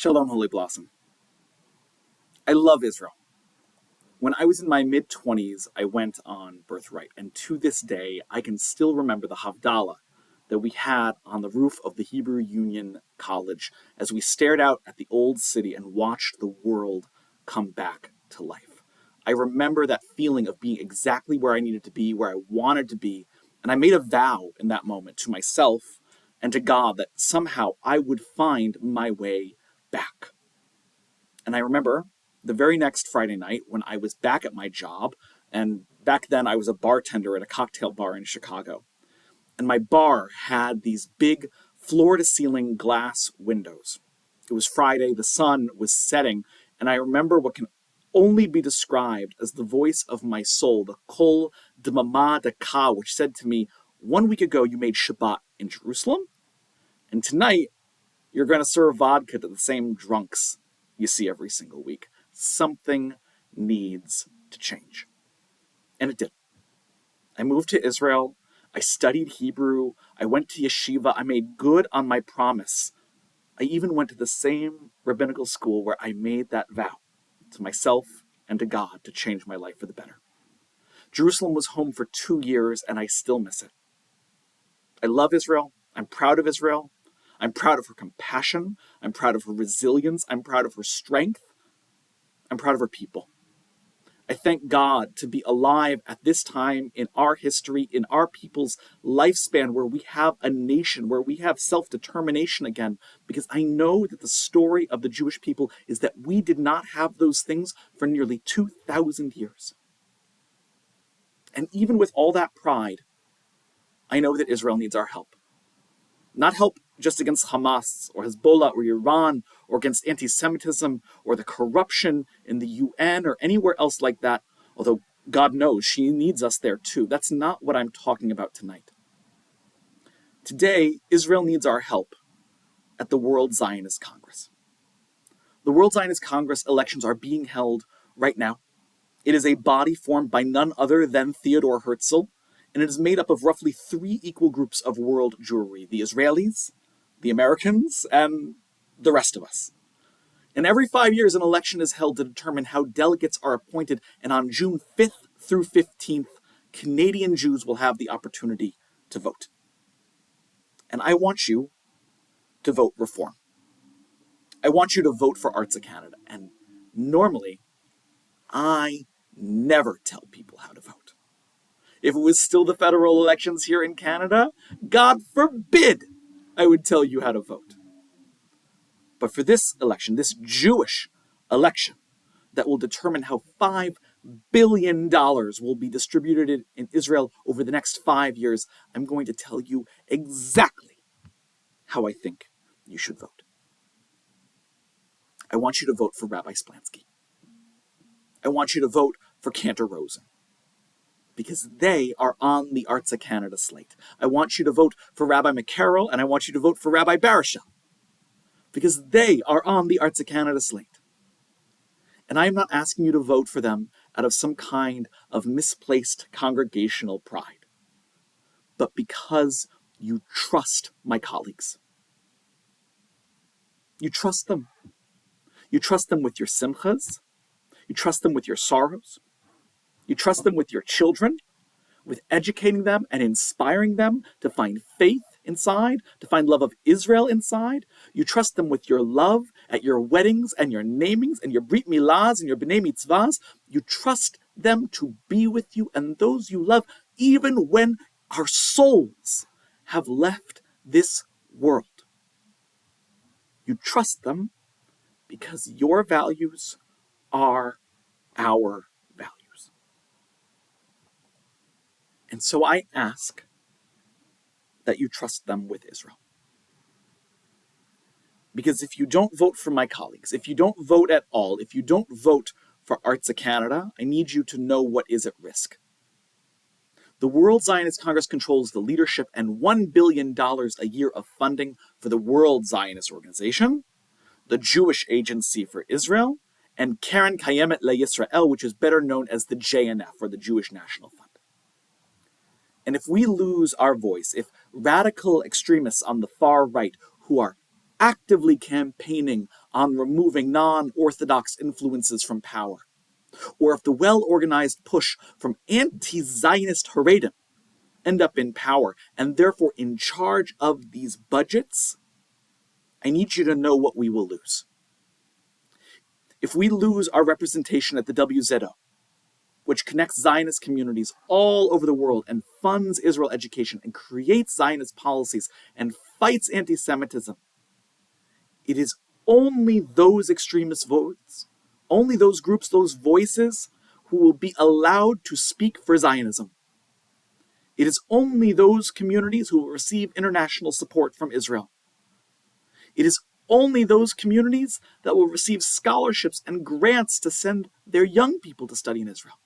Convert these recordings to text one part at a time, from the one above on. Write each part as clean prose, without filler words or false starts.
Shalom, Holy Blossom. I love Israel. When I was in my mid-20s, I went on Birthright, and to this day, I can still remember the Havdalah that we had on the roof of the Hebrew Union College as we stared out at the old city and watched the world come back to life. I remember that feeling of being exactly where I needed to be, where I wanted to be, and I made a vow in that moment to myself and to God that somehow I would find my way back. And I remember the very next Friday night when I was back at my job, and back then I was a bartender at a cocktail bar in Chicago. And my bar had these big floor-to-ceiling glass windows. It was Friday, the sun was setting, and I remember what can only be described as the voice of my soul, the kol d'mama daka, which said to me, 1 week ago you made Shabbat in Jerusalem, and tonight you're going to serve vodka to the same drunks you see every single week. Something needs to change. And it did. I moved to Israel. I studied Hebrew. I went to yeshiva. I made good on my promise. I even went to the same rabbinical school where I made that vow to myself and to God to change my life for the better. Jerusalem was home for 2 years, and I still miss it. I love Israel. I'm proud of Israel. I'm proud of her compassion. I'm proud of her resilience. I'm proud of her strength. I'm proud of her people. I thank God to be alive at this time in our history, in our people's lifespan, where we have a nation, where we have self-determination again, because I know that the story of the Jewish people is that we did not have those things for nearly 2,000 years. And even with all that pride, I know that Israel needs our help. Not help just against Hamas or Hezbollah or Iran or against anti-Semitism or the corruption in the UN or anywhere else like that, although God knows she needs us there too. That's not what I'm talking about tonight. Today, Israel needs our help at the World Zionist Congress. The World Zionist Congress elections are being held right now. It is a body formed by none other than Theodor Herzl, and it is made up of roughly 3 equal groups of world Jewry: the Israelis, the Americans, and the rest of us. And every 5 years, an election is held to determine how delegates are appointed, and on June 5th through 15th, Canadian Jews will have the opportunity to vote. And I want you to vote reform. I want you to vote for Arts of Canada, and normally, I never tell people how to vote. If it was still the federal elections here in Canada, God forbid I would tell you how to vote. But for this election, this Jewish election that will determine how $5 billion will be distributed in Israel over the next 5 years, I'm going to tell you exactly how I think you should vote. I want you to vote for Rabbi Splansky. I want you to vote for Cantor Rosen, because they are on the Arts of Canada slate. I want you to vote for Rabbi McCarroll, and I want you to vote for Rabbi Baruchel, because they are on the Arts of Canada slate. And I am not asking you to vote for them out of some kind of misplaced congregational pride, but because you trust my colleagues. You trust them. You trust them with your simchas. You trust them with your sorrows. You trust them with your children, with educating them and inspiring them to find faith inside, to find love of Israel inside. You trust them with your love at your weddings and your namings and your brit milahs and your b'nai mitzvahs. You trust them to be with you and those you love, even when our souls have left this world. You trust them because your values are our values. And so I ask that you trust them with Israel. Because if you don't vote for my colleagues, if you don't vote at all, if you don't vote for Arts of Canada, I need you to know what is at risk. The World Zionist Congress controls the leadership and $1 billion a year of funding for the World Zionist Organization, the Jewish Agency for Israel, and Keren Kayemet LeYisrael, which is better known as the JNF, or the Jewish National Fund. And if we lose our voice, if radical extremists on the far right who are actively campaigning on removing non-Orthodox influences from power, or if the well-organized push from anti-Zionist Haredim end up in power and therefore in charge of these budgets, I need you to know what we will lose. If we lose our representation at the WZO, which connects Zionist communities all over the world and funds Israel education and creates Zionist policies and fights anti-Semitism, it is only those extremist votes, only those groups, those voices, who will be allowed to speak for Zionism. It is only those communities who will receive international support from Israel. It is only those communities that will receive scholarships and grants to send their young people to study in Israel.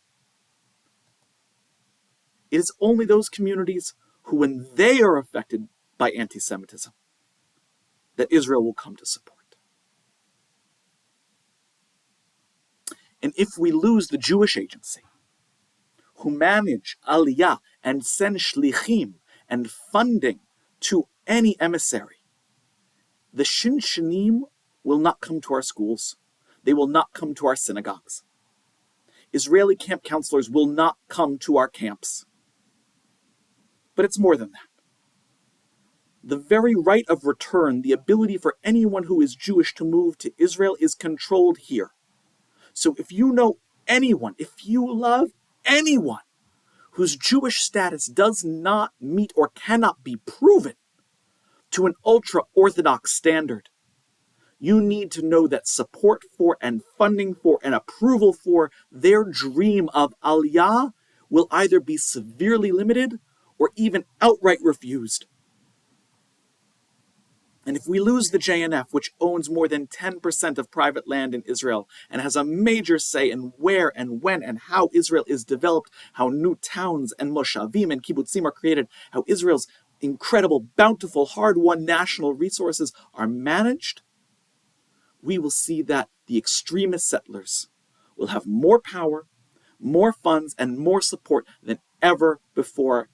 It is only those communities who, when they are affected by anti-Semitism, that Israel will come to support. And if we lose the Jewish agency, who manage aliyah and send shlichim and funding to any emissary, the shinshanim will not come to our schools. They will not come to our synagogues. Israeli camp counselors will not come to our camps. But it's more than that. The very right of return, the ability for anyone who is Jewish to move to Israel, is controlled here. So if you know anyone, if you love anyone whose Jewish status does not meet or cannot be proven to an ultra-Orthodox standard, you need to know that support for and funding for and approval for their dream of aliyah will either be severely limited or even outright refused. And if we lose the JNF, which owns more than 10% of private land in Israel and has a major say in where and when and how Israel is developed, how new towns and moshavim and kibbutzim are created, how Israel's incredible, bountiful, hard-won national resources are managed, we will see that the extremist settlers will have more power, more funds, and more support than ever before.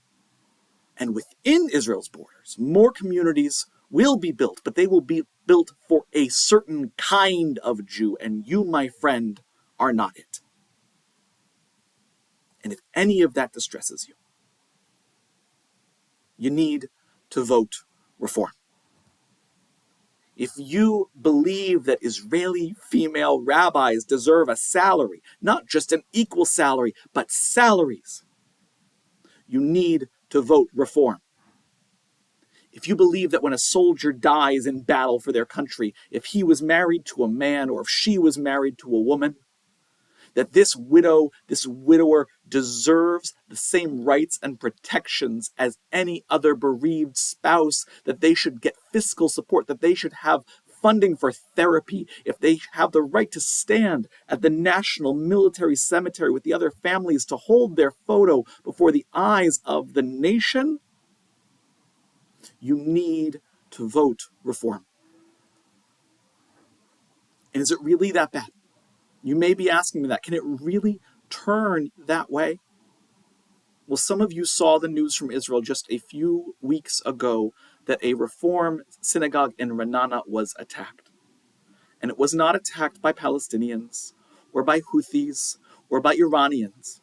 And within Israel's borders, more communities will be built, but they will be built for a certain kind of Jew, and you, my friend, are not it. And if any of that distresses you, you need to vote reform. If you believe that Israeli female rabbis deserve a salary, not just an equal salary, but salaries, you need to vote reform. If you believe that when a soldier dies in battle for their country, if he was married to a man or if she was married to a woman, that this widower deserves the same rights and protections as any other bereaved spouse, that they should get fiscal support, that they should have funding for therapy, if they have the right to stand at the National Military Cemetery with the other families to hold their photo before the eyes of the nation, you need to vote reform. And is it really that bad? You may be asking me that. Can it really turn that way? Well, some of you saw the news from Israel just a few weeks ago that a Reform synagogue in Ra'anana was attacked. And it was not attacked by Palestinians or by Houthis or by Iranians.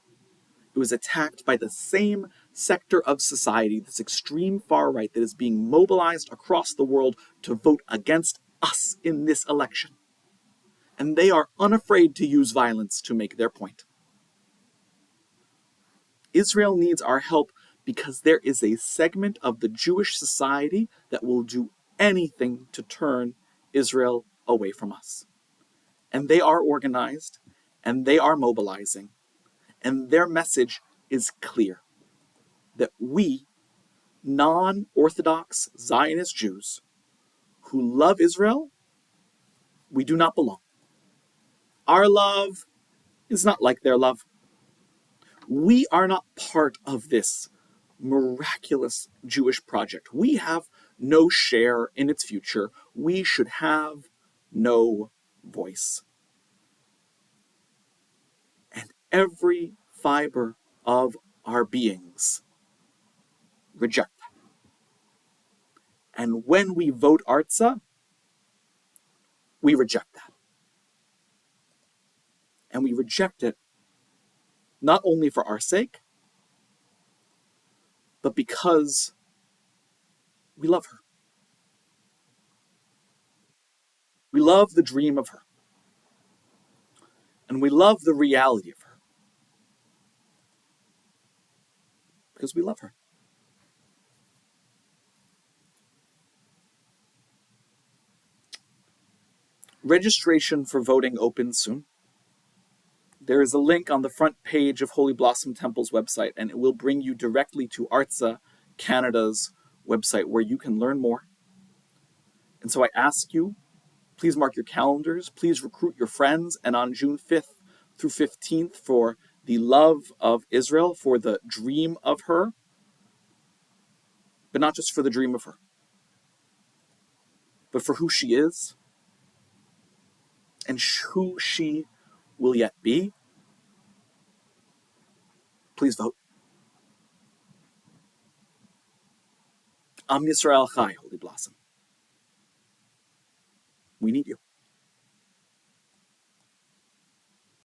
It was attacked by the same sector of society, this extreme far right that is being mobilized across the world to vote against us in this election. And they are unafraid to use violence to make their point. Israel needs our help because there is a segment of the Jewish society that will do anything to turn Israel away from us. And they are organized, and they are mobilizing, and their message is clear, that we, non-Orthodox Zionist Jews who love Israel, we do not belong. Our love is not like their love. We are not part of this miraculous Jewish project. We have no share in its future. We should have no voice. And every fiber of our beings reject that. And when we vote Artza, We reject that. And we reject it not only for our sake, but because we love her. We love the dream of her. And we love the reality of her. Because we love her. Registration for voting opens soon. There is a link on the front page of Holy Blossom Temple's website, and it will bring you directly to ARTSA Canada's website where you can learn more. And so I ask you, please mark your calendars, please recruit your friends, and on June 5th through 15th for the love of Israel, for the dream of her, but not just for the dream of her, but for who she is and who she will yet be. Please vote. Am Yisrael Chai, Holy Blossom. We need you.